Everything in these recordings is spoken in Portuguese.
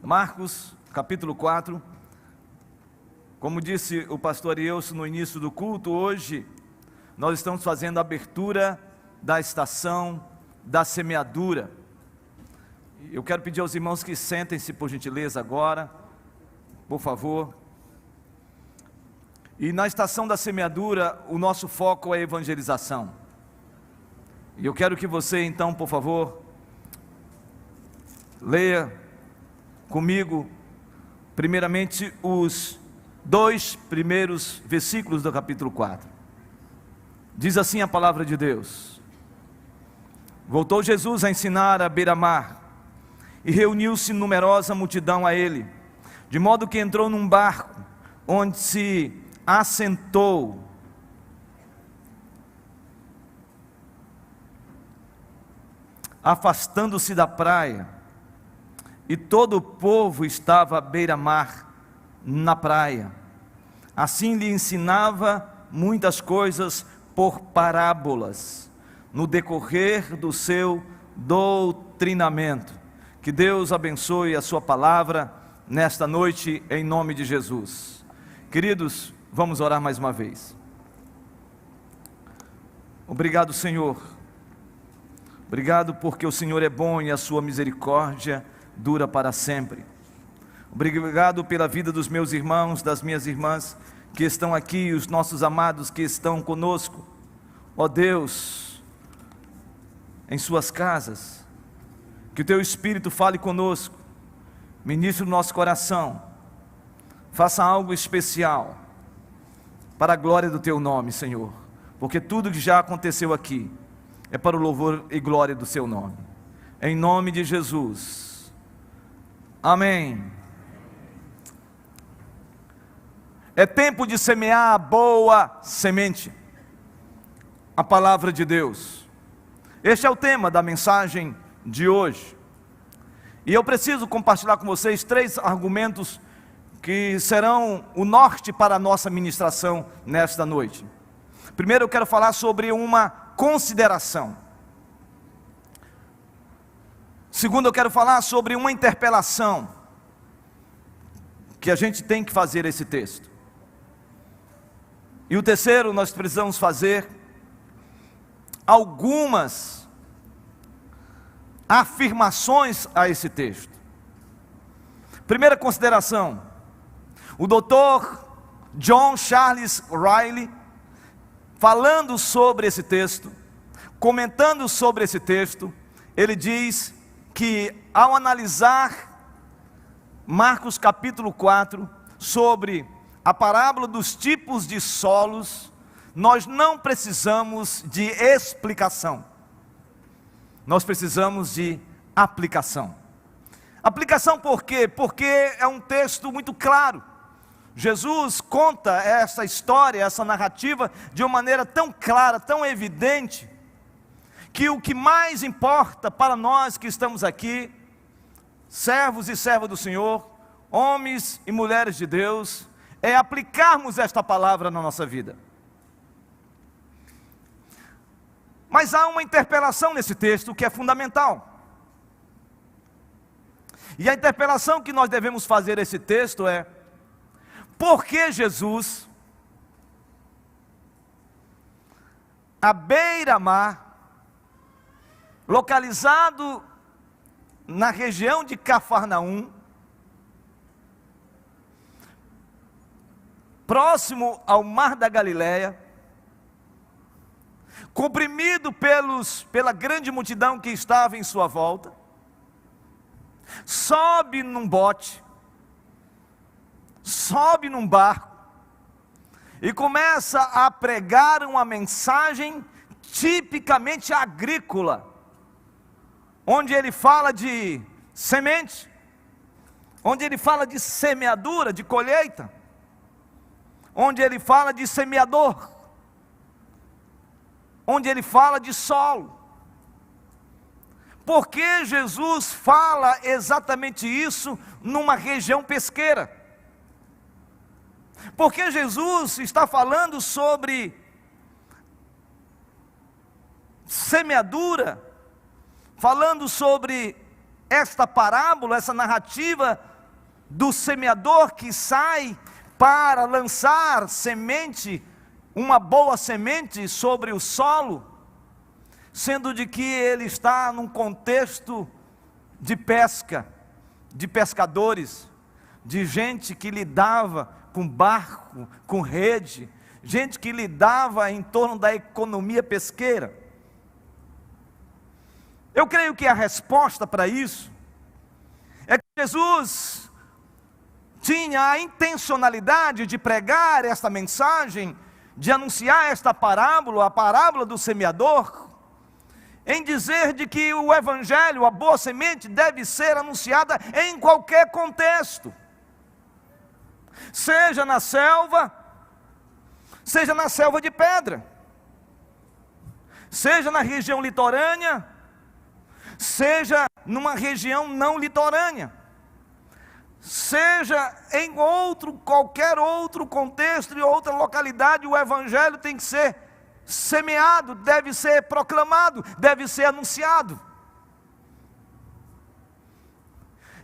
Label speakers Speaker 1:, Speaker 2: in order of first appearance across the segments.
Speaker 1: Marcos, capítulo 4. Como disse o pastor Arielso no início do culto, hoje nós estamos fazendo a abertura da estação da semeadura. Eu quero pedir aos irmãos que sentem-se por gentileza agora, por favor. E na estação da semeadura, o nosso foco é a evangelização. E eu quero que você então, por favor, leia comigo, primeiramente, os 2 primeiros versículos do capítulo 4. Diz assim a palavra de Deus: Voltou Jesus a ensinar à beira-mar, e reuniu-se numerosa multidão a ele, de modo que entrou num barco, onde se assentou. Afastando-se da praia, e todo o povo estava à beira-mar, na praia. Assim lhe ensinava muitas coisas por parábolas, no decorrer do seu doutrinamento. Que Deus abençoe a sua palavra nesta noite, em nome de Jesus. Queridos, vamos orar mais uma vez. Obrigado, Senhor. Obrigado porque o Senhor é bom e a sua misericórdia dura para sempre. Obrigado pela vida dos meus irmãos, das minhas irmãs que estão aqui, os nossos amados que estão conosco. Ó Deus, em suas casas, que o Teu Espírito fale conosco, ministre o nosso coração, faça algo especial, para a glória do Teu nome, Senhor, porque tudo que já aconteceu aqui, é para o louvor e glória do Seu nome, em nome de Jesus, amém. É tempo de semear a boa semente, a palavra de Deus. Este é o tema da mensagem de hoje, e eu preciso compartilhar com vocês 3 argumentos que serão o norte para a nossa ministração nesta noite. Primeiro eu quero falar sobre uma consideração. Segundo, eu quero falar sobre uma interpelação que a gente tem que fazer esse texto. E o terceiro, nós precisamos fazer algumas afirmações a esse texto. Primeira consideração: o Dr. John Charles Riley, falando sobre esse texto, comentando sobre esse texto, ele diz que ao analisar Marcos capítulo 4, sobre a parábola dos tipos de solos, nós não precisamos de explicação, nós precisamos de aplicação. Aplicação por quê? Porque é um texto muito claro. Jesus conta essa história, essa narrativa, de uma maneira tão clara, tão evidente, que o que mais importa para nós que estamos aqui, servos e servas do Senhor, homens e mulheres de Deus, é aplicarmos esta palavra na nossa vida. Mas há uma interpelação nesse texto que é fundamental. E a interpelação que nós devemos fazer a esse texto é: por que Jesus, à beira-mar, localizado na região de Cafarnaum, próximo ao Mar da Galileia, comprimido pela grande multidão que estava em sua volta, sobe num bote, sobe num barco e começa a pregar uma mensagem tipicamente agrícola, onde ele fala de semente, onde ele fala de semeadura, de colheita, onde ele fala de semeador, onde ele fala de solo. Por que Jesus fala exatamente isso numa região pesqueira? Porque Jesus está falando sobre semeadura, falando sobre esta parábola, essa narrativa do semeador que sai para lançar semente, uma boa semente sobre o solo, sendo de que ele está num contexto de pesca, de pescadores, de gente que lidava com barco, com rede, gente que lidava em torno da economia pesqueira. Eu creio que a resposta para isso é que Jesus tinha a intencionalidade de pregar esta mensagem, de anunciar esta parábola, a parábola do semeador, em dizer de que o evangelho, a boa semente, deve ser anunciada em qualquer contexto, seja na selva de pedra, seja na região litorânea, seja numa região não litorânea, seja em qualquer outro contexto e outra localidade, o evangelho tem que ser semeado, deve ser proclamado, deve ser anunciado.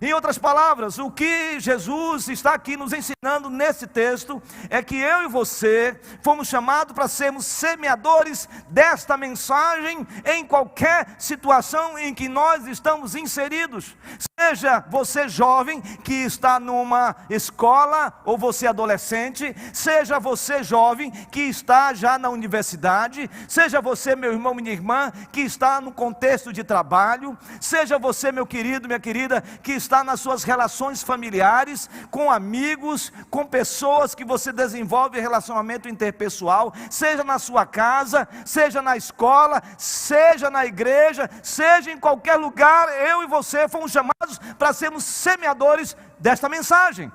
Speaker 1: Em outras palavras, o que Jesus está aqui nos ensinando nesse texto é que eu e você fomos chamados para sermos semeadores desta mensagem em qualquer situação em que nós estamos inseridos. Seja você jovem que está numa escola, ou você adolescente, seja você jovem que está já na universidade, seja você, meu irmão, minha irmã, que está no contexto de trabalho, seja você, meu querido, minha querida, que está nas suas relações familiares, com amigos, com pessoas que você desenvolve relacionamento interpessoal, seja na sua casa, seja na escola, seja na igreja, seja em qualquer lugar, eu e você fomos chamados para sermos semeadores desta mensagem.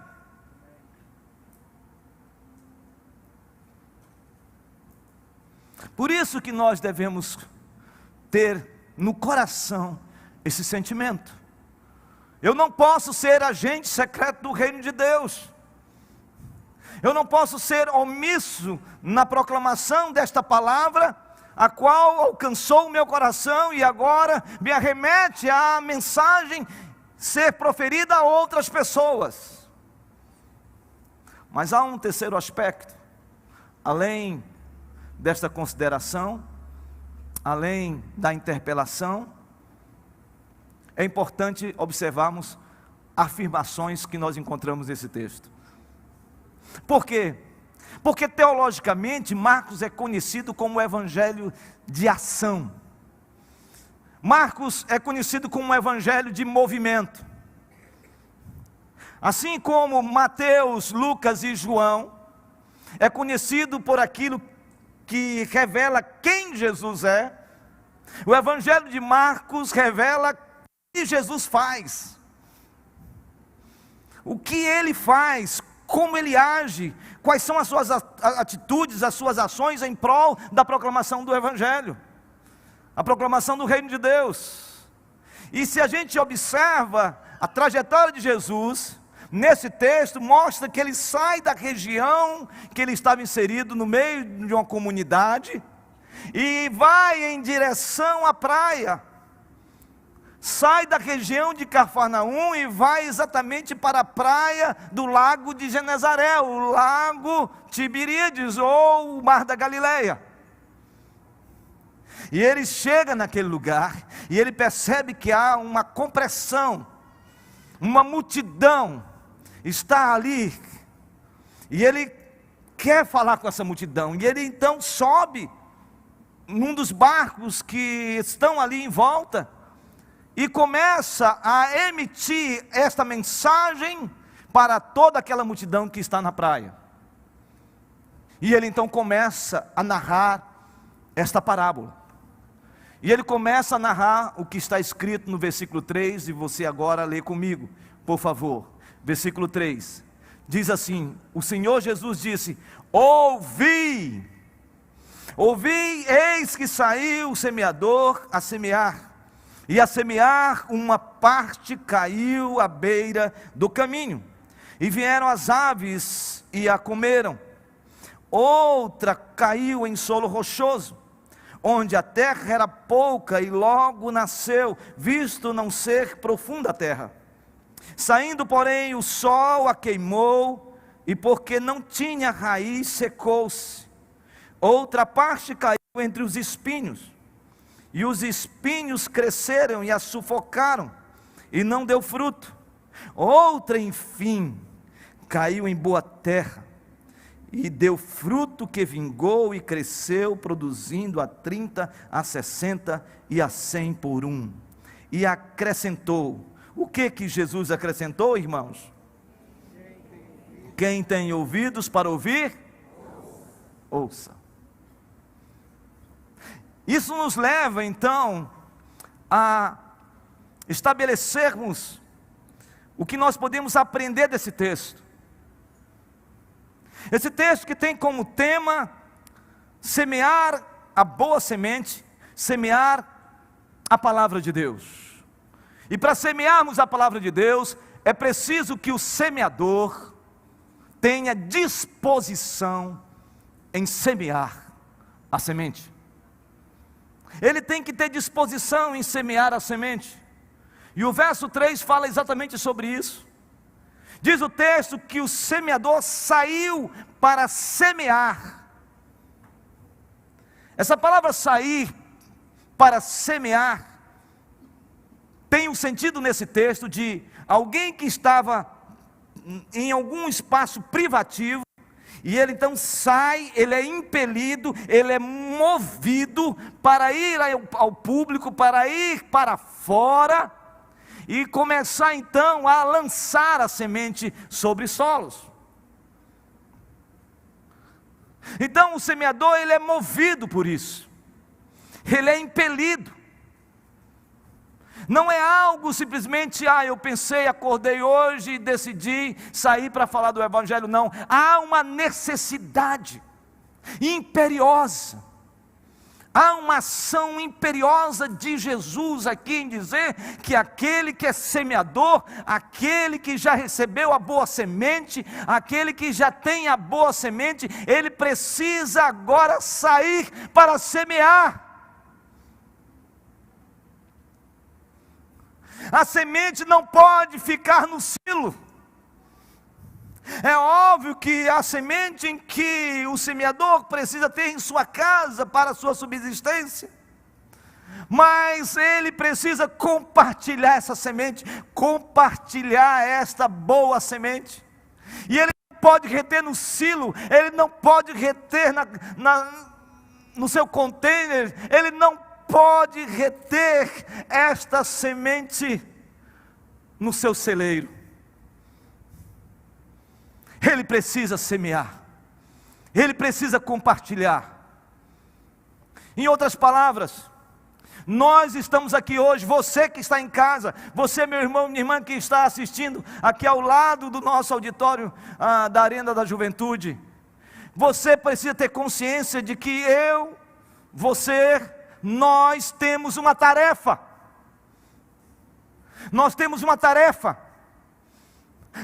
Speaker 1: Por isso que nós devemos ter no coração esse sentimento. Eu não posso ser agente secreto do reino de Deus. Eu não posso ser omisso na proclamação desta palavra, a qual alcançou o meu coração e agora me arremete à mensagem ser proferida a outras pessoas. Mas há um terceiro aspecto, além desta consideração, além da interpelação. É importante observarmos afirmações que nós encontramos nesse texto. Por quê? Porque teologicamente Marcos é conhecido como o evangelho de ação. Marcos é conhecido como um evangelho de movimento. Assim como Mateus, Lucas e João é conhecido por aquilo que revela quem Jesus é, o evangelho de Marcos revela o que Jesus faz, o que ele faz, como ele age, quais são as suas atitudes, as suas ações em prol da proclamação do evangelho, a proclamação do reino de Deus. E se a gente observa a trajetória de Jesus, nesse texto mostra que ele sai da região que ele estava inserido, no meio de uma comunidade, e vai em direção à praia. Sai da região de Cafarnaum e vai exatamente para a praia do lago de Genezaré, o lago Tiberíades, ou o mar da Galileia. E ele chega naquele lugar, e ele percebe que há uma compressão, uma multidão está ali, e ele quer falar com essa multidão, e ele então sobe num dos barcos que estão ali em volta, e começa a emitir esta mensagem para toda aquela multidão que está na praia. E ele então começa a narrar esta parábola. E ele começa a narrar o que está escrito no versículo 3, e você agora lê comigo, por favor. Versículo 3, diz assim: o Senhor Jesus disse: ouvi, eis que saiu o semeador a semear. E a semear, uma parte caiu à beira do caminho, e vieram as aves e a comeram. Outra caiu em solo rochoso, onde a terra era pouca, e logo nasceu, visto não ser profunda a terra. Saindo, porém, o sol a queimou, e porque não tinha raiz, secou-se. Outra parte caiu entre os espinhos, e os espinhos cresceram e a sufocaram, e não deu fruto. Outra, enfim, caiu em boa terra, e deu fruto que vingou e cresceu, produzindo a 30, a 60 e a 100 por um. E acrescentou. O que Jesus acrescentou, irmãos? Quem tem ouvidos para ouvir, ouça. Isso nos leva então a estabelecermos o que nós podemos aprender desse texto. Esse texto que tem como tema semear a boa semente, semear a palavra de Deus. E para semearmos a palavra de Deus, é preciso que o semeador tenha disposição em semear a semente. Ele tem que ter disposição em semear a semente. E o verso 3 fala exatamente sobre isso. Diz o texto que o semeador saiu para semear. Essa palavra sair para semear tem um sentido nesse texto de alguém que estava em algum espaço privativo, e ele então sai, ele é impelido, ele é movido para ir ao público, para ir para fora, e começar então a lançar a semente sobre solos. Então o semeador, ele é movido por isso, ele é impelido. Não é algo simplesmente, eu pensei, acordei hoje e decidi sair para falar do Evangelho. Não, há uma necessidade imperiosa, há uma ação imperiosa de Jesus aqui em dizer que aquele que é semeador, aquele que já recebeu a boa semente, aquele que já tem a boa semente, ele precisa agora sair para semear. A semente não pode ficar no silo. É óbvio que a semente em que o semeador precisa ter em sua casa para a sua subsistência, mas ele precisa compartilhar essa semente, compartilhar esta boa semente. E ele não pode reter no silo, ele não pode reter no seu container, ele não pode reter esta semente no seu celeiro. Ele precisa semear, ele precisa compartilhar. Em outras palavras, nós estamos aqui hoje, você que está em casa, você, meu irmão, minha irmã que está assistindo aqui ao lado do nosso auditório da Arena da Juventude, você precisa ter consciência de que nós temos uma tarefa. Nós temos uma tarefa.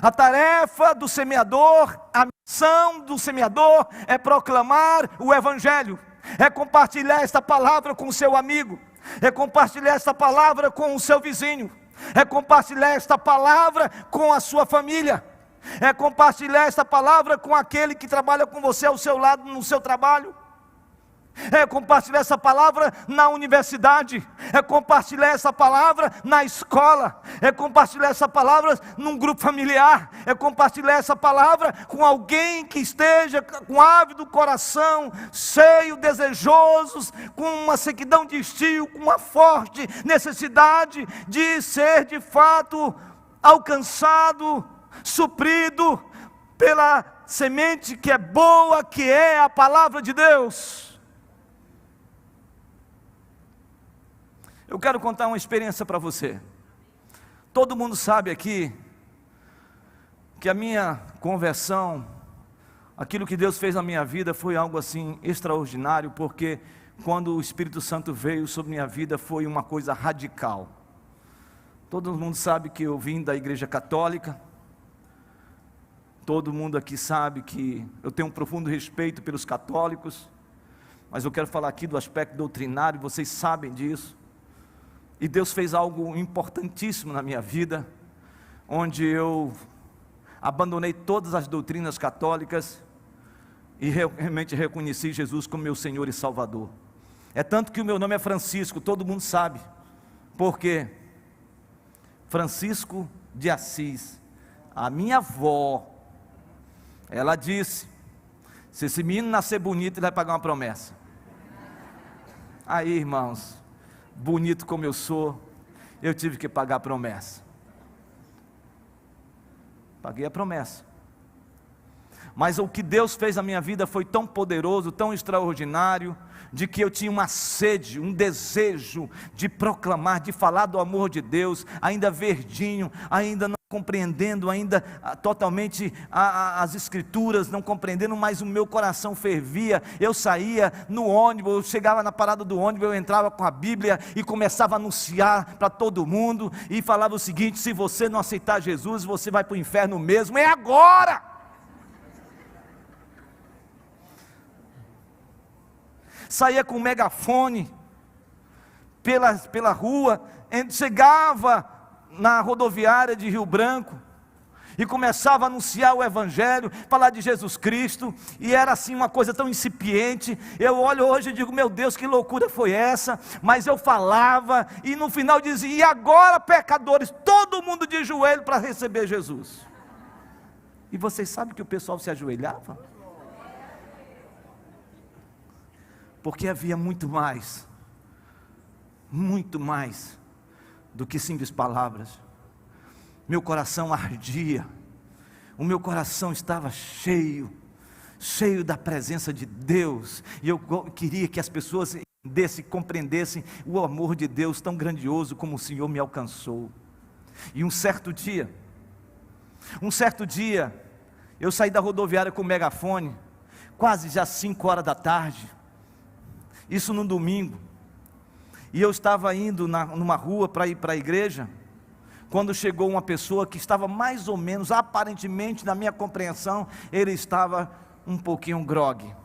Speaker 1: A tarefa do semeador, a missão do semeador é proclamar o Evangelho, é compartilhar esta palavra com o seu amigo, é compartilhar esta palavra com o seu vizinho, é compartilhar esta palavra com a sua família, é compartilhar esta palavra com aquele que trabalha com você ao seu lado no seu trabalho, é compartilhar essa palavra na universidade, é compartilhar essa palavra na escola, é compartilhar essa palavra num grupo familiar, é compartilhar essa palavra com alguém que esteja com ávido coração, cheio, desejosos, com uma sequidão de estio, com uma forte necessidade de ser de fato alcançado, suprido pela semente que é boa, que é a palavra de Deus. Eu quero contar uma experiência para você. Todo mundo sabe aqui que a minha conversão, aquilo que Deus fez na minha vida foi algo assim extraordinário, porque quando o Espírito Santo veio sobre minha vida foi uma coisa radical. Todo mundo sabe que eu vim da Igreja Católica. Todo mundo aqui sabe que eu tenho um profundo respeito pelos católicos, mas eu quero falar aqui do aspecto doutrinário, vocês sabem disso. E Deus fez algo importantíssimo na minha vida, onde eu abandonei todas as doutrinas católicas e realmente reconheci Jesus como meu Senhor e Salvador. É tanto que o meu nome é Francisco, todo mundo sabe. Por quê? Francisco de Assis. A minha avó, ela disse: se esse menino nascer bonito, ele vai pagar uma promessa. Aí, irmãos, bonito como eu sou, eu tive que pagar a promessa. Paguei a promessa. Mas o que Deus fez na minha vida foi tão poderoso, tão extraordinário, de que eu tinha uma sede, um desejo de proclamar, de falar do amor de Deus, ainda verdinho, ainda não compreendendo ainda totalmente as escrituras, não compreendendo, mas o meu coração fervia. Eu saía no ônibus, eu chegava na parada do ônibus, eu entrava com a Bíblia e começava a anunciar para todo mundo, e falava o seguinte: se você não aceitar Jesus, você vai para o inferno mesmo, é agora! Saía com um megafone pela rua, chegava na rodoviária de Rio Branco e começava a anunciar o Evangelho, falar de Jesus Cristo, e era assim uma coisa tão incipiente. Eu olho hoje e digo: meu Deus, que loucura foi essa? Mas eu falava, e no final dizia: e agora, pecadores, todo mundo de joelho para receber Jesus. E vocês sabem que o pessoal se ajoelhava? Porque havia muito mais do que simples palavras. Meu coração ardia, o meu coração estava cheio da presença de Deus, e eu queria que as pessoas entendessem, compreendessem o amor de Deus tão grandioso como o Senhor me alcançou. E um certo dia, eu saí da rodoviária com o megafone, quase já 5 horas da tarde, isso num domingo, e eu estava indo numa rua para ir para a igreja, quando chegou uma pessoa que estava mais ou menos, aparentemente, na minha compreensão, ele estava um pouquinho grogue.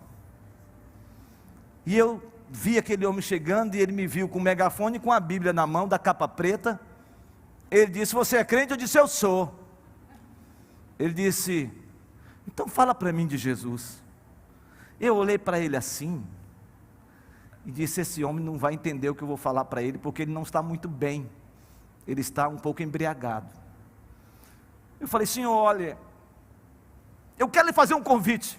Speaker 1: E eu vi aquele homem chegando, e ele me viu com o megafone, com a Bíblia na mão, da capa preta. Ele disse: você é crente? Eu disse: eu sou. Ele disse: então fala para mim de Jesus. Eu olhei para ele assim, e disse: esse homem não vai entender o que eu vou falar para ele, porque ele não está muito bem, ele está um pouco embriagado. Eu falei: senhor, olha, eu quero lhe fazer um convite.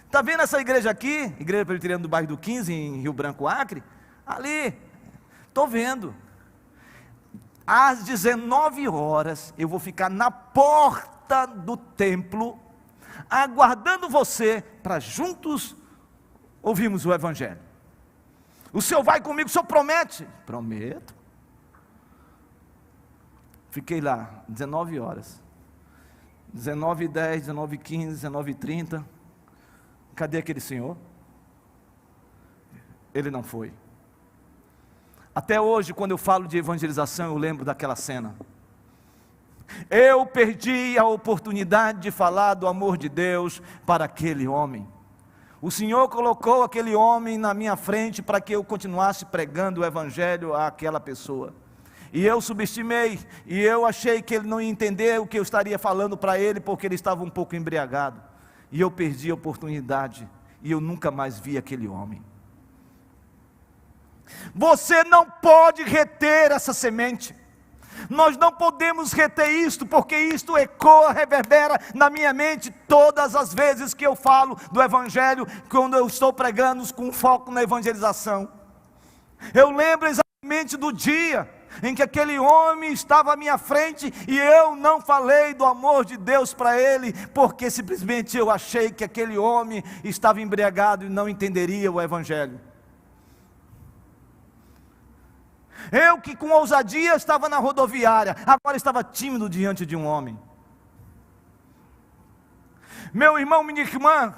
Speaker 1: Está vendo essa igreja aqui, Igreja Presbiteriana do bairro do 15, em Rio Branco, Acre? Ali, estou vendo. Às 19 horas, eu vou ficar na porta do templo, aguardando você, para juntos ouvirmos o Evangelho. O senhor vai comigo, o senhor promete? Prometo. Fiquei lá, 19 horas, 19h10, 19h15, 19h30, cadê aquele senhor? Ele não foi. Até hoje, quando eu falo de evangelização, eu lembro daquela cena. Eu perdi a oportunidade de falar do amor de Deus para aquele homem. O Senhor colocou aquele homem na minha frente para que eu continuasse pregando o Evangelho àquela pessoa. E eu subestimei, e eu achei que ele não ia entender o que eu estaria falando para ele, porque ele estava um pouco embriagado. E eu perdi a oportunidade, e eu nunca mais vi aquele homem. Você não pode reter essa semente. Nós não podemos reter isto, porque isto ecoa, reverbera na minha mente todas as vezes que eu falo do Evangelho, quando eu estou pregando com foco na evangelização. Eu lembro exatamente do dia em que aquele homem estava à minha frente, e eu não falei do amor de Deus para ele, porque simplesmente eu achei que aquele homem estava embriagado e não entenderia o Evangelho. Eu que com ousadia estava na rodoviária, agora estava tímido diante de um homem. Meu irmão, minha irmã,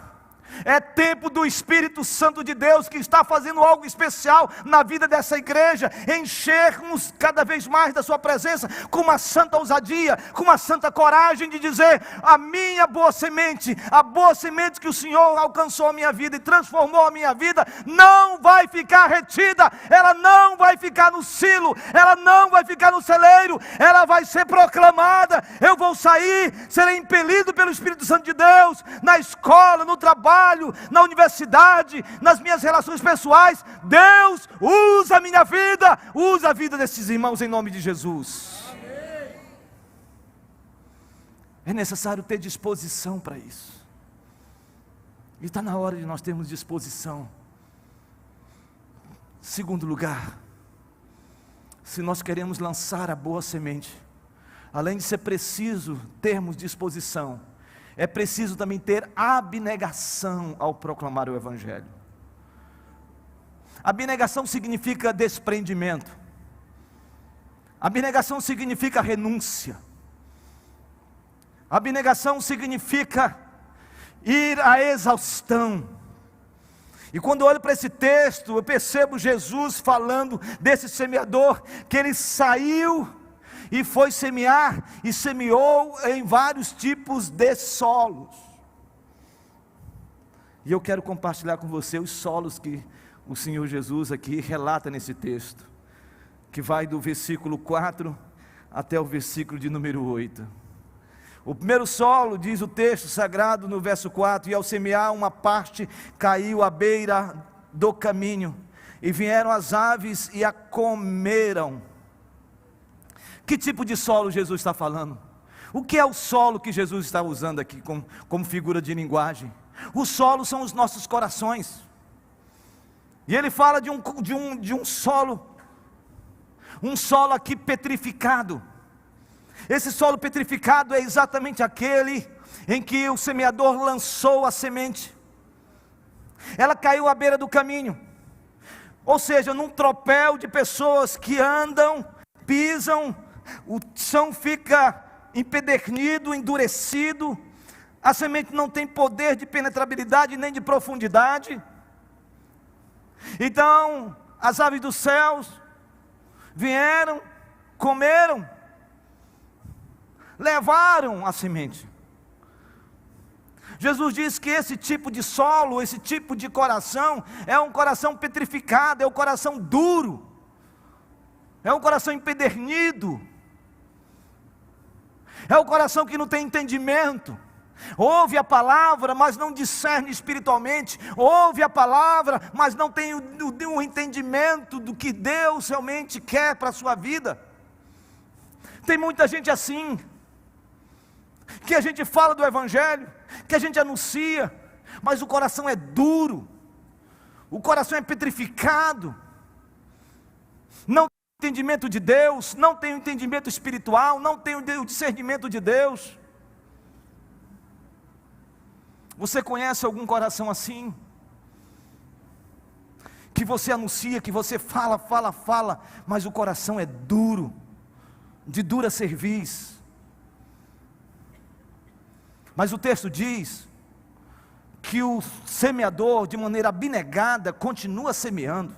Speaker 1: É tempo do Espírito Santo de Deus, que está fazendo algo especial na vida dessa igreja, enchermos cada vez mais da sua presença, com uma santa ousadia, com uma santa coragem de dizer: a minha boa semente, a boa semente que o Senhor alcançou a minha vida e transformou a minha vida, não vai ficar retida, ela não vai ficar no silo, ela não vai ficar no celeiro, ela vai ser proclamada. Eu vou sair, serei impelido pelo Espírito Santo de Deus, na escola, no trabalho, na universidade, nas minhas relações pessoais. Deus usa a minha vida, usa a vida desses irmãos em nome de Jesus. Amém. É necessário ter disposição para isso, e está na hora de nós termos disposição. Segundo lugar, se nós queremos lançar a boa semente, além de ser preciso termos disposição, é preciso também ter abnegação ao proclamar o Evangelho. Abnegação significa desprendimento. Abnegação significa renúncia. Abnegação significa ir à exaustão. E quando eu olho para esse texto, eu percebo Jesus falando desse semeador, que ele saiu e foi semear, e semeou em vários tipos de solos. E eu quero compartilhar com você os solos que o Senhor Jesus aqui relata nesse texto, que vai do versículo 4 até o versículo de número 8. O primeiro solo, diz o texto sagrado no verso 4: e ao semear, uma parte caiu à beira do caminho, e vieram as aves e a comeram. Que tipo de solo Jesus está falando? O que é o solo que Jesus está usando aqui como figura de linguagem? Os solos são os nossos corações. E ele fala de um solo aqui petrificado. Esse solo petrificado é exatamente aquele em que o semeador lançou a semente. Ela caiu à beira do caminho, ou seja, num tropel de pessoas que andam, pisam, o chão fica empedernido, endurecido, a semente não tem poder de penetrabilidade nem de profundidade. Então as aves dos céus vieram, comeram, levaram a semente. Jesus diz que esse tipo de solo, esse tipo de coração, é um coração petrificado, é um coração duro, é um coração empedernido, é um coração que não tem entendimento. Ouve a palavra, mas não discerne espiritualmente. Ouve a palavra, mas não tem o entendimento do que Deus realmente quer para a sua vida. Tem muita gente assim, que a gente fala do Evangelho, que a gente anuncia, mas o coração é duro, o coração é petrificado, não tem entendimento de Deus, não tem o entendimento espiritual, não tem o discernimento de Deus. Você conhece algum coração assim? Que você anuncia, que você fala, mas o coração é duro, de dura cerviz. Mas o texto diz que o semeador, de maneira abnegada, continua semeando.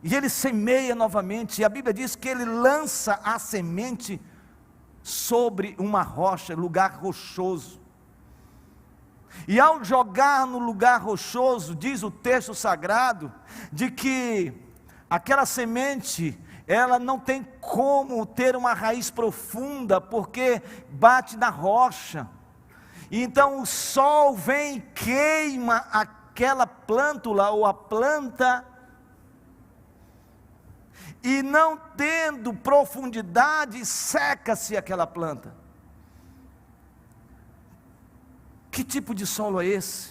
Speaker 1: E ele semeia novamente, e a Bíblia diz que ele lança a semente sobre uma rocha, lugar rochoso. E ao jogar no lugar rochoso, diz o texto sagrado, de que aquela semente, ela não tem como ter uma raiz profunda, porque bate na rocha. E então o sol vem e queima aquela plântula ou a planta, e não tendo profundidade, seca-se aquela planta. Que tipo de solo é esse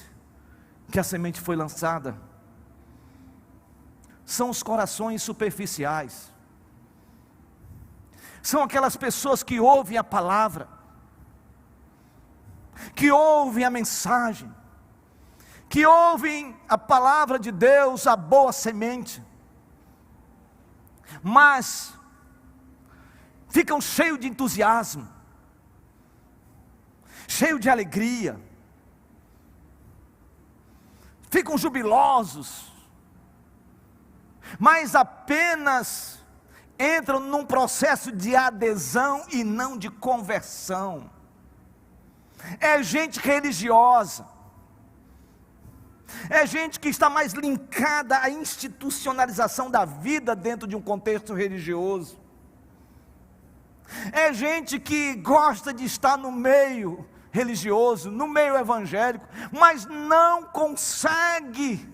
Speaker 1: que a semente foi lançada? São os corações superficiais. São aquelas pessoas que ouvem a palavra, que ouvem a mensagem, que ouvem a palavra de Deus, a boa semente, mas ficam cheios de entusiasmo, cheios de alegria, ficam jubilosos, mas apenas entram num processo de adesão e não de conversão. É gente religiosa, é gente que está mais linkada à institucionalização da vida dentro de um contexto religioso. É gente que gosta de estar no meio religioso, no meio evangélico, mas não consegue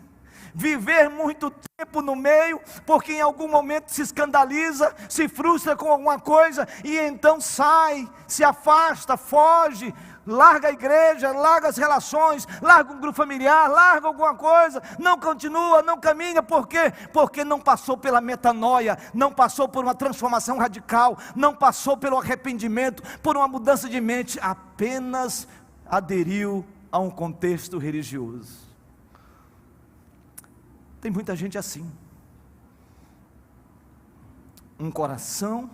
Speaker 1: viver muito tempo no meio, porque em algum momento se escandaliza, se frustra com alguma coisa, e então sai, se afasta, foge, larga a igreja, larga as relações, larga um grupo familiar, larga alguma coisa, não continua, não caminha. Por quê? Porque não passou pela metanoia, não passou por uma transformação radical, não passou pelo arrependimento, por uma mudança de mente, apenas aderiu a um contexto religioso. Tem muita gente assim, um coração,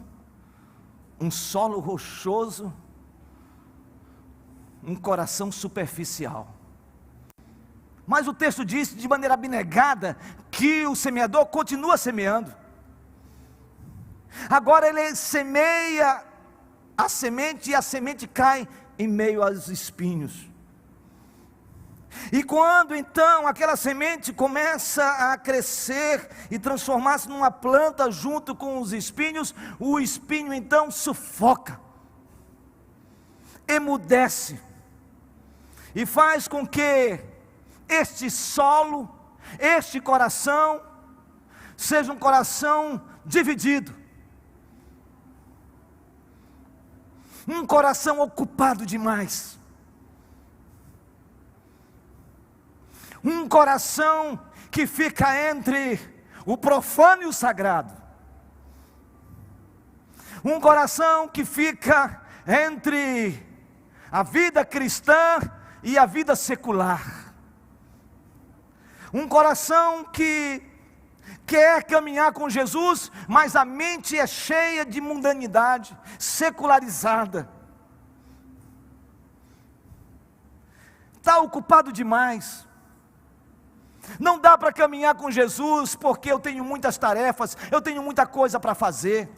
Speaker 1: um solo rochoso, um coração superficial. Mas o texto diz de maneira abnegada que o semeador continua semeando. Agora ele semeia a semente e a semente cai em meio aos espinhos. E quando então aquela semente começa a crescer e transformar-se numa planta junto com os espinhos, o espinho então sufoca, emudece, e faz com que este solo, este coração, seja um coração dividido, um coração ocupado demais, um coração que fica entre o profano e o sagrado, um coração que fica entre a vida cristã e a vida secular, um coração que quer caminhar com Jesus, mas a mente é cheia de mundanidade, secularizada, está ocupado demais. Não dá para caminhar com Jesus porque eu tenho muitas tarefas, eu tenho muita coisa para fazer.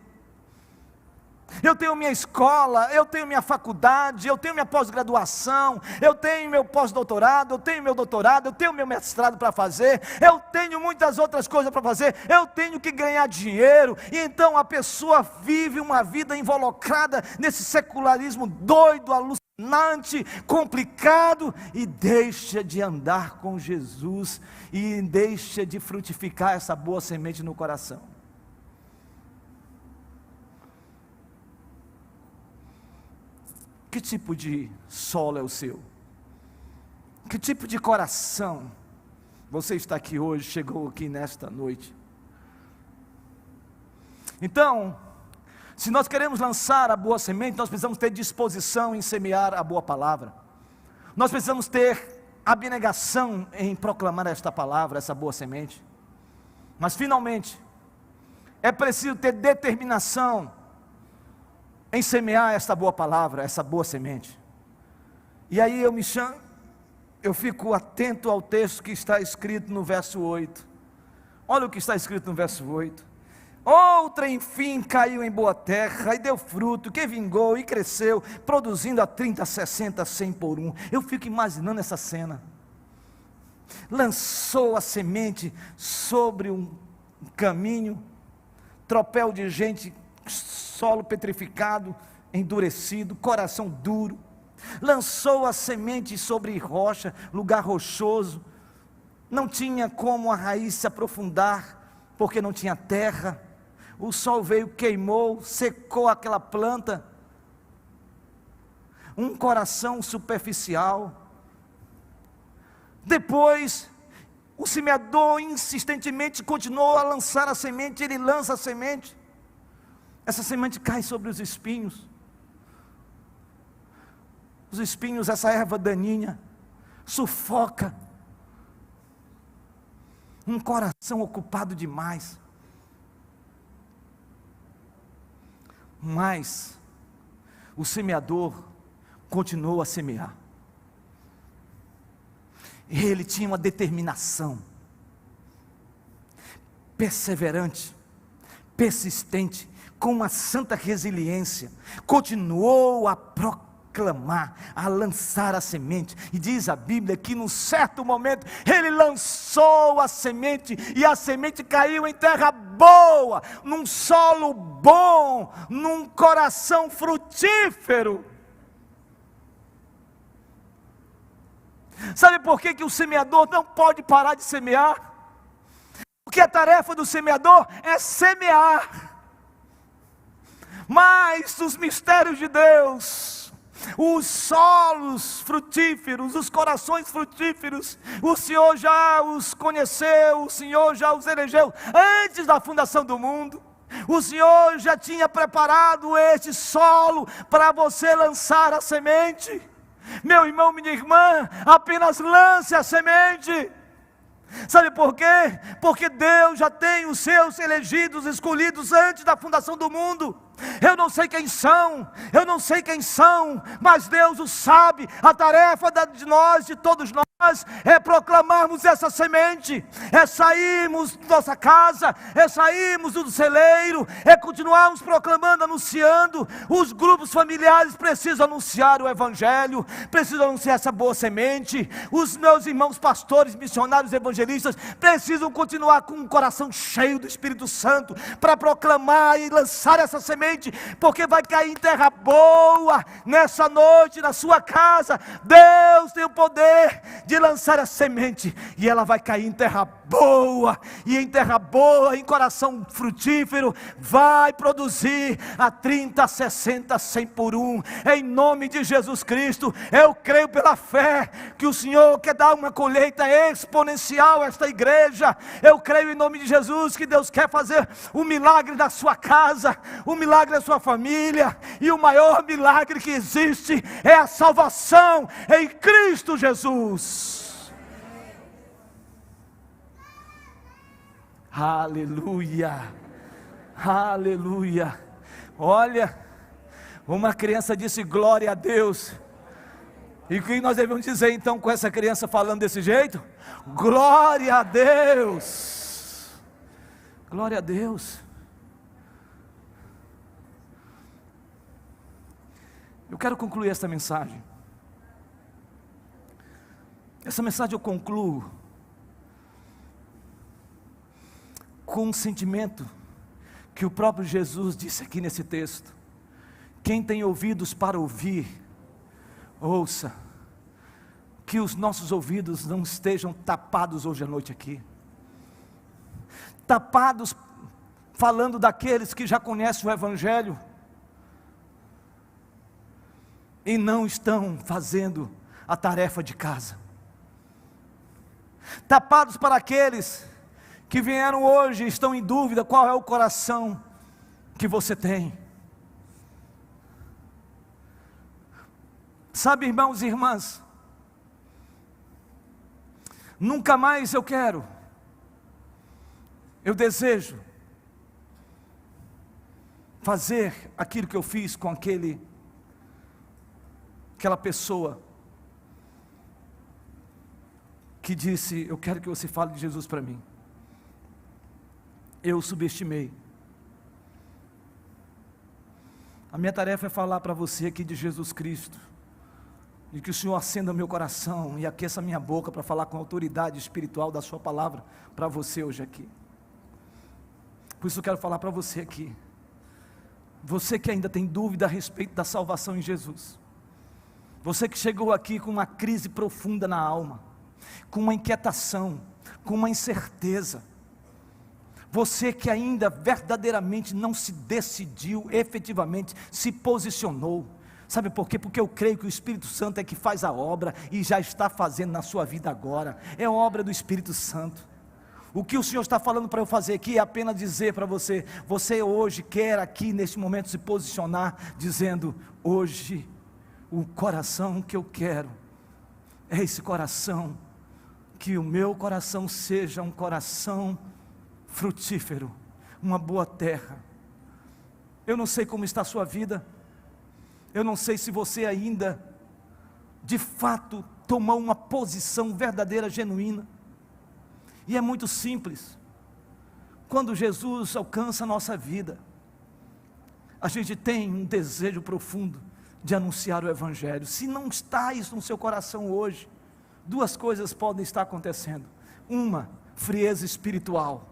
Speaker 1: Eu tenho minha escola, eu tenho minha faculdade, eu tenho minha pós-graduação, eu tenho meu pós-doutorado, eu tenho meu doutorado, eu tenho meu mestrado para fazer, eu tenho muitas outras coisas para fazer, eu tenho que ganhar dinheiro. E então a pessoa vive uma vida involucrada nesse secularismo doido, alucinante, complicado, e deixa de andar com Jesus, e deixa de frutificar essa boa semente no coração. Que tipo de solo é o seu? Que tipo de coração você está aqui hoje, chegou aqui nesta noite? Então, se nós queremos lançar a boa semente, nós precisamos ter disposição em semear a boa palavra. Nós precisamos ter abnegação em proclamar esta palavra, essa boa semente. Mas finalmente, é preciso ter determinação em semear esta boa palavra, essa boa semente. E aí eu fico atento ao texto que está escrito no verso 8. Olha o que está escrito no verso 8. Outra enfim caiu em boa terra e deu fruto, que vingou e cresceu, produzindo a 30, 60, 100 por um. Eu fico imaginando essa cena. Lançou a semente sobre um caminho, tropel de gente, solo petrificado, endurecido, coração duro. Lançou a semente sobre rocha, lugar rochoso, não tinha como a raiz se aprofundar, porque não tinha terra. O sol veio, queimou, secou aquela planta. Um coração superficial. Depois, o semeador insistentemente continuou a lançar a semente. Ele lança a semente, essa semente cai sobre os espinhos. Os espinhos, essa erva daninha, sufoca. Um coração ocupado demais. Mas o semeador continuou a semear. Ele tinha uma determinação, perseverante, persistente, com uma santa resiliência, continuou a proclamar, a lançar a semente, e diz a Bíblia que num certo momento, ele lançou a semente, e a semente caiu em terra boa, num solo bom, num coração frutífero. Sabe por que o semeador não pode parar de semear? Porque a tarefa do semeador é semear. Mas os mistérios de Deus, os solos frutíferos, os corações frutíferos, o Senhor já os conheceu, o Senhor já os elegeu antes da fundação do mundo. O Senhor já tinha preparado este solo para você lançar a semente. Meu irmão, minha irmã, apenas lance a semente. Sabe por quê? Porque Deus já tem os seus elegidos, escolhidos antes da fundação do mundo. Eu não sei quem são, mas Deus o sabe. A tarefa de nós, de todos nós, é proclamarmos essa semente, é sairmos da nossa casa, é sairmos do celeiro, é continuarmos proclamando, anunciando. Os grupos familiares precisam anunciar o Evangelho, precisam anunciar essa boa semente. Os meus irmãos pastores, missionários, evangelistas, precisam continuar com um coração cheio do Espírito Santo, para proclamar e lançar essa semente, porque vai cair em terra boa, nessa noite, na sua casa. Deus tem o poder de lançar a semente, e ela vai cair em terra boa, e em terra boa, em coração frutífero, vai produzir a 30, 60, 100 por um, em nome de Jesus Cristo. Eu creio pela fé, que o Senhor quer dar uma colheita exponencial a esta igreja. Eu creio em nome de Jesus, que Deus quer fazer um milagre na sua casa, um milagre na sua família, e o maior milagre que existe, é a salvação em Cristo Jesus. Aleluia, aleluia. Olha, uma criança disse glória a Deus. E o que nós devemos dizer então com essa criança falando desse jeito? Glória a Deus, glória a Deus. Eu quero concluir essa mensagem. Essa mensagem eu concluo com um sentimento que o próprio Jesus disse aqui nesse texto: quem tem ouvidos para ouvir, ouça. Que os nossos ouvidos não estejam tapados hoje à noite aqui, tapados falando daqueles que já conhecem o Evangelho e não estão fazendo a tarefa de casa, tapados para aqueles que vieram hoje e estão em dúvida qual é o coração que você tem. Sabe, irmãos e irmãs, nunca mais eu desejo fazer aquilo que eu fiz com aquela pessoa que disse: eu quero que você fale de Jesus para mim. Eu o subestimei. A minha tarefa é falar para você aqui de Jesus Cristo, e que o Senhor acenda meu coração e aqueça minha boca para falar com a autoridade espiritual da sua palavra para você hoje aqui. Por isso eu quero falar para você aqui, você que ainda tem dúvida a respeito da salvação em Jesus, você que chegou aqui com uma crise profunda na alma, com uma inquietação, com uma incerteza, você que ainda verdadeiramente não se decidiu, efetivamente se posicionou. Sabe por quê? Porque eu creio que o Espírito Santo é que faz a obra, e já está fazendo na sua vida agora. É obra do Espírito Santo. O que o Senhor está falando para eu fazer aqui é apenas dizer para você: você hoje quer aqui neste momento se posicionar, dizendo: hoje o coração que eu quero é esse coração, que o meu coração seja um coração frutífero, uma boa terra. Eu não sei como está a sua vida, eu não sei se você ainda de fato tomou uma posição verdadeira, genuína. E é muito simples. Quando Jesus alcança a nossa vida, a gente tem um desejo profundo de anunciar o Evangelho. Se não está isso no seu coração hoje, duas coisas podem estar acontecendo. Uma, frieza espiritual.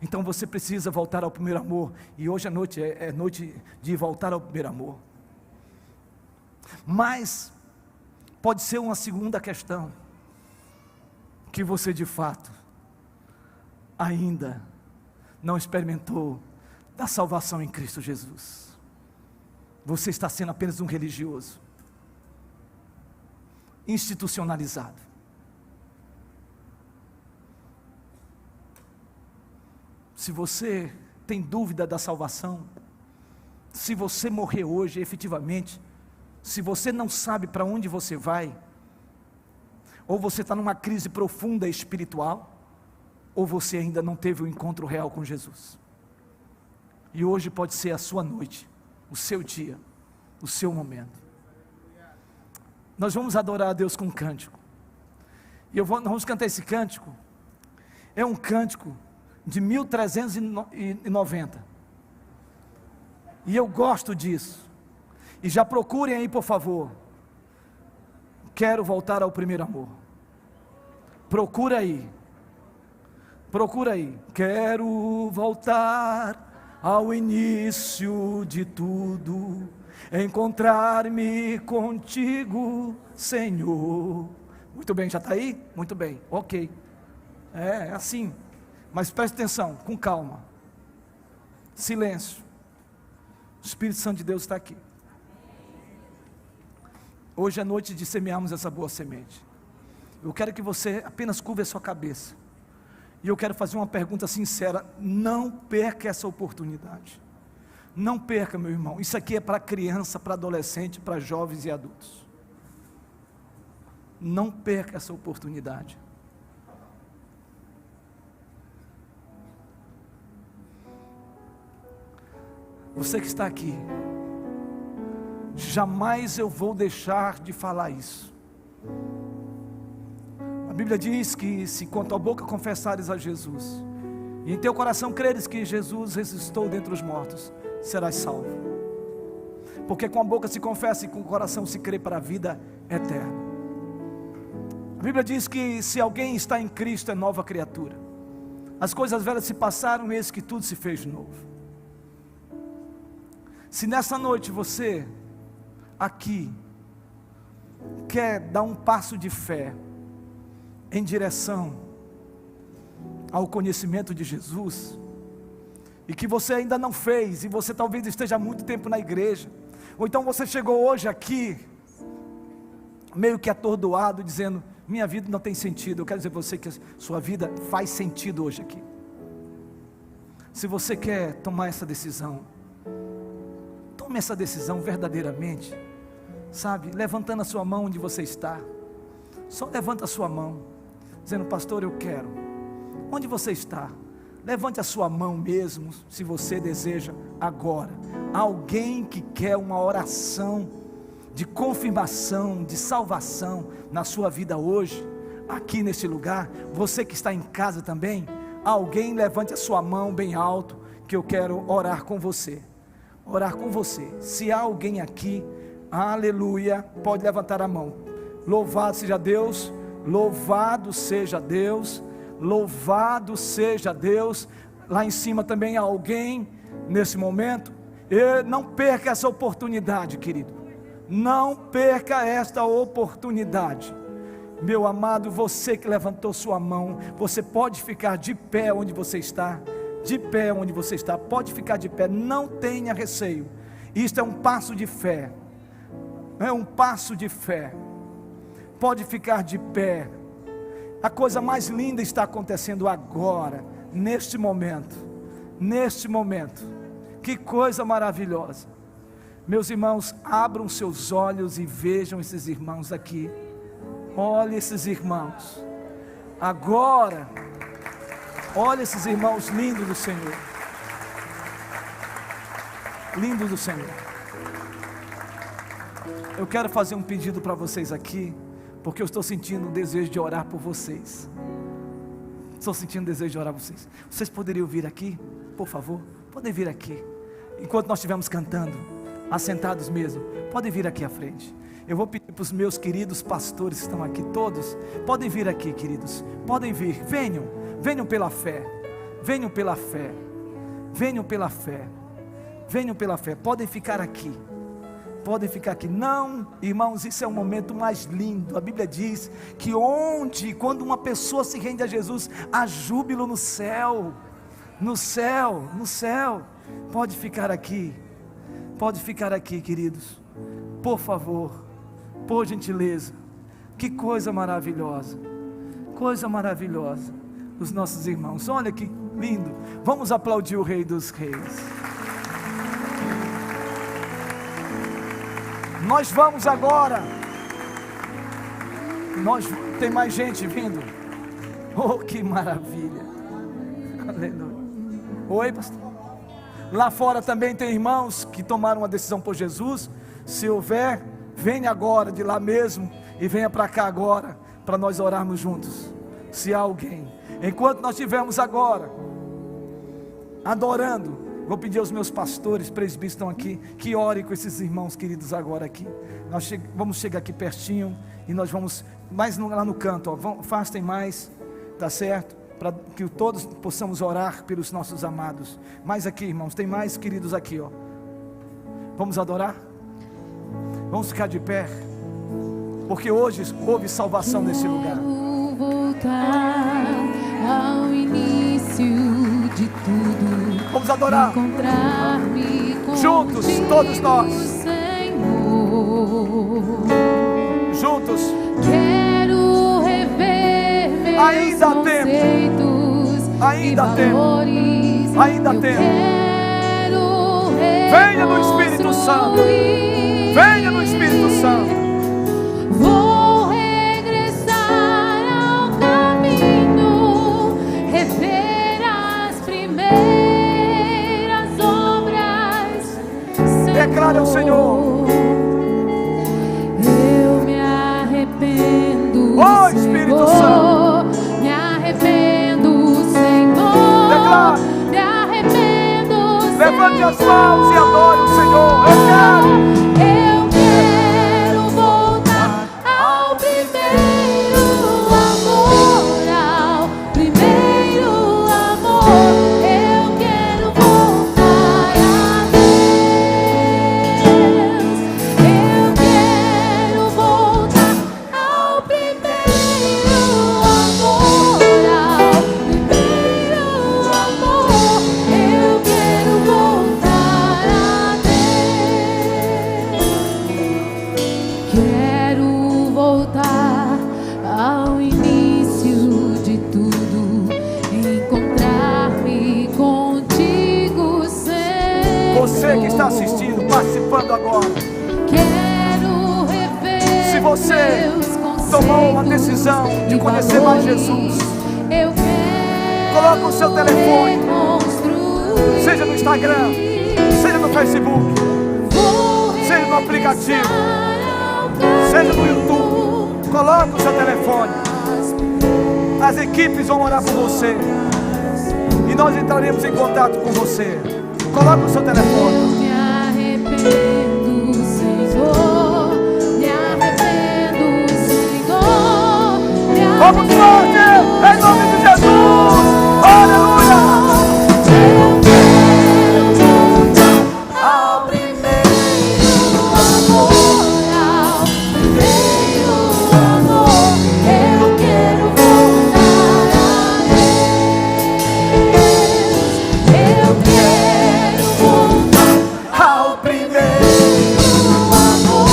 Speaker 1: Então você precisa voltar ao primeiro amor. E hoje à noite é noite de voltar ao primeiro amor. Mas pode ser uma segunda questão, que você de fato ainda não experimentou da salvação em Cristo Jesus. Você está sendo apenas um religioso, institucionalizado. Se você tem dúvida da salvação, se você morrer hoje efetivamente, se você não sabe para onde você vai, ou você está numa crise profunda espiritual, ou você ainda não teve o encontro real com Jesus. E hoje pode ser a sua noite, o seu dia, o seu momento. Nós vamos adorar a Deus com um cântico. E nós vamos cantar esse cântico. É um cântico de 1390. E eu gosto disso. E já procurem aí, por favor. Quero voltar ao primeiro amor. Procura aí. Procura aí. Quero voltar ao início de tudo, encontrar-me contigo, Senhor. Muito bem, já está aí? Muito bem, ok. É assim. Mas preste atenção, com calma. Silêncio. O Espírito Santo de Deus está aqui. Hoje é noite de semearmos essa boa semente. Eu quero que você apenas curva a sua cabeça. E eu quero fazer uma pergunta sincera. Não perca essa oportunidade. Não perca, meu irmão. Isso aqui é para criança, para adolescente, para jovens e adultos. Não perca essa oportunidade. Você que está aqui, jamais eu vou deixar de falar isso. A Bíblia diz que se com a tua boca confessares a Jesus, e em teu coração creres que Jesus ressuscitou dentre os mortos, serás salvo. Porque com a boca se confessa e com o coração se crê para a vida eterna. A Bíblia diz que se alguém está em Cristo é nova criatura. As coisas velhas se passaram, eis que tudo se fez novo. Se nessa noite você aqui quer dar um passo de fé em direção ao conhecimento de Jesus, e que você ainda não fez, e você talvez esteja há muito tempo na igreja, ou então você chegou hoje aqui meio que atordoado, dizendo: minha vida não tem sentido. Eu quero dizer a você que a sua vida faz sentido hoje aqui. Se você quer tomar essa decisão, tome essa decisão verdadeiramente, sabe, levantando a sua mão onde você está. Só levanta a sua mão, dizendo: pastor, eu quero. Onde você está? Levante a sua mão mesmo, se você deseja agora. Alguém que quer uma oração de confirmação, de salvação na sua vida hoje, aqui neste lugar. Você que está em casa também, alguém levante a sua mão bem alto, que eu quero orar com você. Orar com você. Se há alguém aqui, aleluia, pode levantar a mão. Louvado seja Deus, louvado seja Deus, louvado seja Deus. Lá em cima também há alguém nesse momento. E não perca essa oportunidade, querido. Não perca esta oportunidade. Meu amado, você que levantou sua mão, você pode ficar de pé onde você está. De pé onde você está, pode ficar de pé, não tenha receio. Isto é um passo de fé. É um passo de fé. Pode ficar de pé. A coisa mais linda está acontecendo agora, neste momento. Neste momento. Que coisa maravilhosa. Meus irmãos, abram seus olhos e vejam esses irmãos aqui. Olhe esses irmãos. Agora, olha esses irmãos lindos do Senhor. Lindos do Senhor. Eu quero fazer um pedido para vocês aqui, porque eu estou sentindo um desejo de orar por vocês. Estou sentindo um desejo de orar por vocês. Vocês poderiam vir aqui, por favor? Podem vir aqui. Enquanto nós estivermos cantando, assentados mesmo, podem vir aqui à frente. Eu vou pedir para os meus queridos pastores que estão aqui, todos, podem vir aqui, queridos, podem vir, venham pela fé, venham pela fé, venham pela fé, venham pela fé, podem ficar aqui. Podem ficar aqui. Não, irmãos, isso é o momento mais lindo. A Bíblia diz que quando uma pessoa se rende a Jesus, há júbilo no céu. No céu, no céu. Pode ficar aqui, queridos. Por favor, por gentileza. Que coisa maravilhosa, os nossos irmãos. Olha que lindo. Vamos aplaudir o Rei dos Reis. Nós vamos agora. Tem mais gente vindo. Oh, que maravilha. Aleluia. Oi, pastor. Lá fora também tem irmãos que tomaram uma decisão por Jesus. Se houver, venha agora de lá mesmo e venha para cá agora, para nós orarmos juntos. Se há alguém, enquanto nós estivermos agora adorando, vou pedir aos meus pastores, presbíteros que estão aqui, que orem com esses irmãos queridos agora aqui. Nós vamos chegar aqui pertinho e nós vamos mais lá no canto, afastem mais, tá certo? Para que todos possamos orar pelos nossos amados. Mais aqui, irmãos, tem mais queridos aqui, ó. Vamos adorar? Vamos ficar de pé, porque hoje houve salvação nesse lugar.
Speaker 2: Quero voltar ao início de tudo.
Speaker 1: Vamos adorar juntos, todos nós,
Speaker 2: Senhor.
Speaker 1: Juntos.
Speaker 2: Quero rever meus
Speaker 1: Ainda há tempo.
Speaker 2: conceitos
Speaker 1: Ainda há
Speaker 2: e
Speaker 1: tempo.
Speaker 2: valores.
Speaker 1: Ainda há
Speaker 2: Eu
Speaker 1: tempo.
Speaker 2: quero
Speaker 1: Venha no Espírito Santo.
Speaker 2: reconstruir.
Speaker 1: Venha no Espírito Santo.
Speaker 2: Vou regressar ao caminho, rever as primeiras obras.
Speaker 1: Declara ao Senhor.
Speaker 2: Eu me arrependo,
Speaker 1: Oh, Espírito
Speaker 2: Senhor.
Speaker 1: Santo.
Speaker 2: Me arrependo, Senhor.
Speaker 1: Declara.
Speaker 2: Me arrependo, Senhor.
Speaker 1: Levante as mãos e adore o Senhor.
Speaker 2: Eu quero voltar ao primeiro amor, ao primeiro amor. Eu quero voltar a Deus. Eu quero voltar ao primeiro amor, ao primeiro amor. Eu quero voltar a Deus. Quero voltar ao início de tudo, encontrar-me contigo, Senhor.
Speaker 1: Você que está assistindo, participando agora,
Speaker 2: Quero rever
Speaker 1: se você
Speaker 2: meus
Speaker 1: tomou uma
Speaker 2: conceitos
Speaker 1: decisão de
Speaker 2: e
Speaker 1: conhecer mais
Speaker 2: valores,
Speaker 1: Jesus,
Speaker 2: eu quero
Speaker 1: coloca o seu telefone,
Speaker 2: reconstruir.
Speaker 1: seja no Instagram, seja no Facebook,
Speaker 2: Vou
Speaker 1: seja no aplicativo,
Speaker 2: regressar ao
Speaker 1: seja no YouTube. Coloca o seu telefone. As equipes vão orar por você e nós entraremos em contato com você. Coloca o seu telefone.
Speaker 2: Me arrependo, Senhor. Me arrependo, Senhor. Me
Speaker 1: Vamos forte, em nome de Jesus. Aleluia.
Speaker 2: Eu quero voltar ao primeiro amor, ao primeiro amor. Eu quero voltar a Deus. Eu quero voltar
Speaker 1: Ao primeiro.
Speaker 2: amor,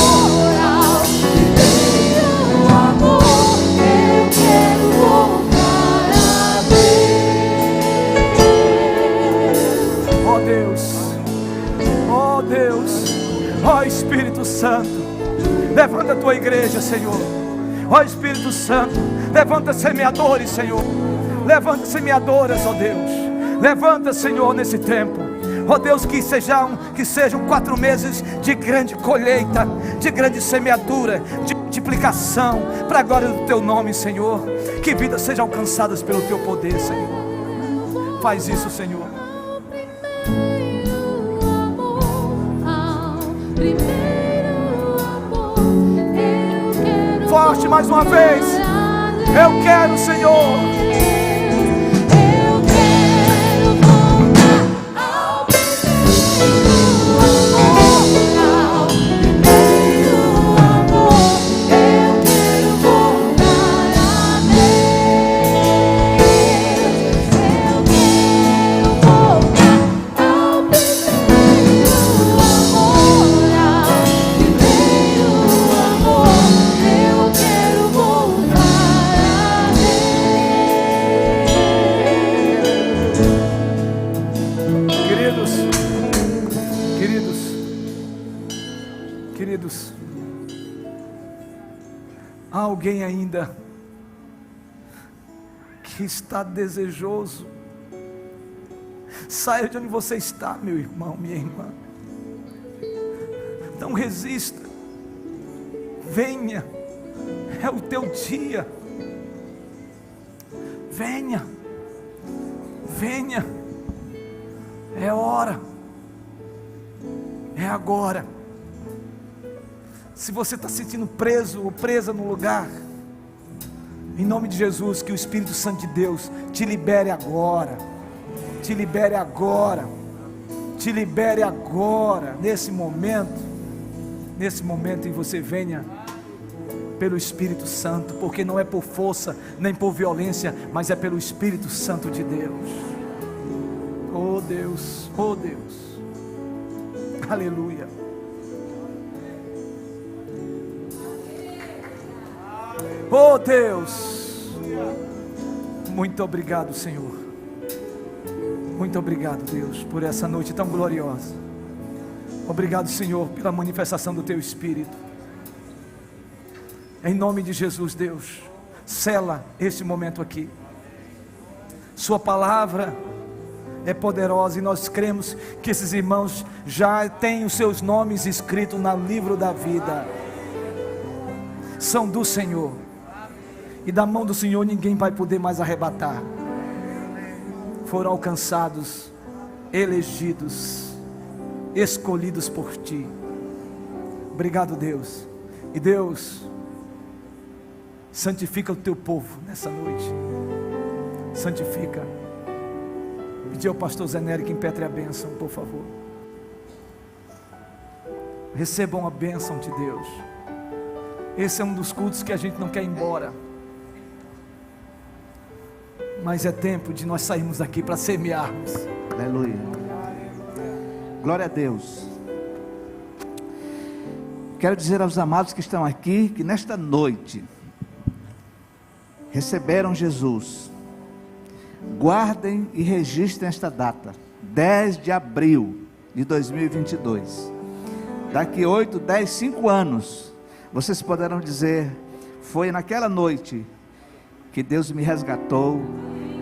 Speaker 2: ao primeiro amor. Eu quero voltar a Deus.
Speaker 1: Oh Deus, oh Deus, oh Espírito Santo, levanta a tua igreja, Senhor. Ó Espírito Santo, levanta semeadores, Senhor. Levanta semeadoras, ó Deus. Levanta, Senhor, nesse tempo. Ó Deus, que sejam 4 meses de grande colheita, de grande semeadura, de multiplicação, para a glória do Teu nome, Senhor. Que vidas sejam alcançadas pelo Teu poder, Senhor. Faz isso, Senhor. Forte mais uma vez. Eu quero, Senhor. Há alguém ainda que está desejoso? Saia de onde você está, meu irmão, minha irmã. Não resista. Venha. É o teu dia. Venha. Venha. É hora. É agora. Se você está se sentindo preso ou presa no lugar, em nome de Jesus, que o Espírito Santo de Deus te libere agora. Te libere agora. Te libere agora. Nesse momento em você venha pelo Espírito Santo, porque não é por força nem por violência, mas é pelo Espírito Santo de Deus. Oh Deus, oh Deus. Aleluia. Oh Deus, muito obrigado, Senhor. Muito obrigado, Deus, por essa noite tão gloriosa. Obrigado, Senhor, pela manifestação do Teu Espírito. Em nome de Jesus, Deus, sela este momento aqui. Sua palavra é poderosa e nós cremos que esses irmãos já têm os seus nomes escritos no livro da vida. São do Senhor. E da mão do Senhor ninguém vai poder mais arrebatar. Foram alcançados, elegidos, escolhidos por Ti. Obrigado, Deus. E Deus, santifica o Teu povo nessa noite. Santifica. Pedir ao pastor Zé Nery que impetre a bênção, por favor. Recebam a bênção de Deus. Esse é um dos cultos que a gente não quer ir embora. Mas é tempo de nós sairmos daqui para semearmos.
Speaker 3: Aleluia. Glória a Deus. Quero dizer aos amados que estão aqui, que nesta noite receberam Jesus. Guardem e registrem esta data, 10 de abril de 2022. Daqui 8, 10, 5 anos, vocês poderão dizer: foi naquela noite que Deus me resgatou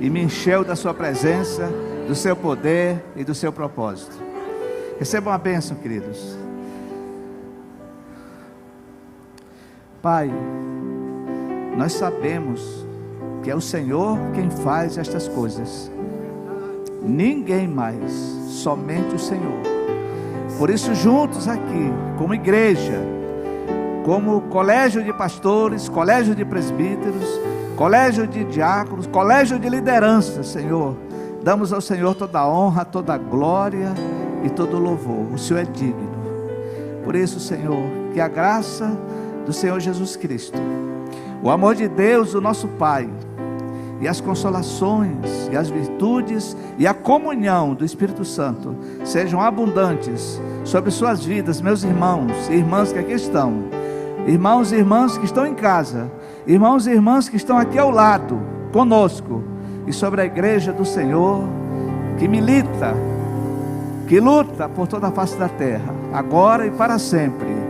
Speaker 3: e me encheu da sua presença, do seu poder e do seu propósito. Recebam a bênção, queridos. Pai, nós sabemos que é o Senhor quem faz estas coisas, ninguém mais, somente o Senhor. Por isso, juntos aqui, como igreja, como colégio de pastores, colégio de presbíteros, colégio de diáconos, colégio de liderança, Senhor, damos ao Senhor toda a honra, toda a glória e todo o louvor. O Senhor é digno. Por isso, Senhor, que a graça do Senhor Jesus Cristo, o amor de Deus, o nosso Pai, e as consolações, e as virtudes, e a comunhão do Espírito Santo sejam abundantes sobre suas vidas, meus irmãos e irmãs que aqui estão, irmãos e irmãs que estão em casa, irmãos e irmãs que estão aqui ao lado, conosco, e sobre a igreja do Senhor, que milita, que luta por toda a face da terra, agora e para sempre.